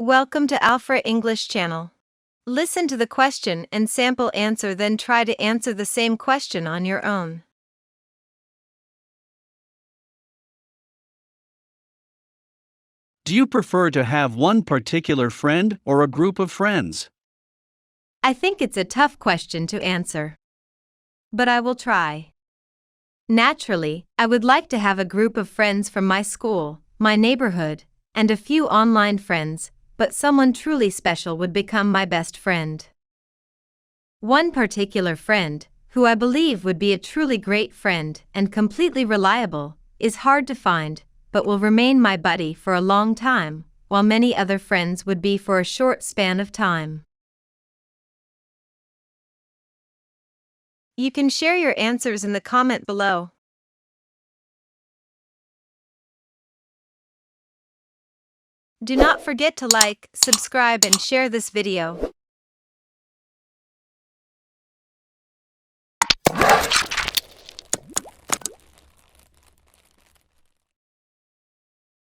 Welcome to Alfra English channel. Listen to the question and sample answer, then try to answer the same question on your own. Do you prefer to have one particular friend or a group of friends? I think it's a tough question to answer, but I will try. Naturally, I would like to have a group of friends from my school, my neighborhood, and a few online friends, but someone truly special would become my best friend. One particular friend, who I believe would be a truly great friend and completely reliable, is hard to find, but will remain my buddy for a long time, while many other friends would be for a short span of time. You can share your answers in the comment below. Do not forget to like, subscribe and share this video.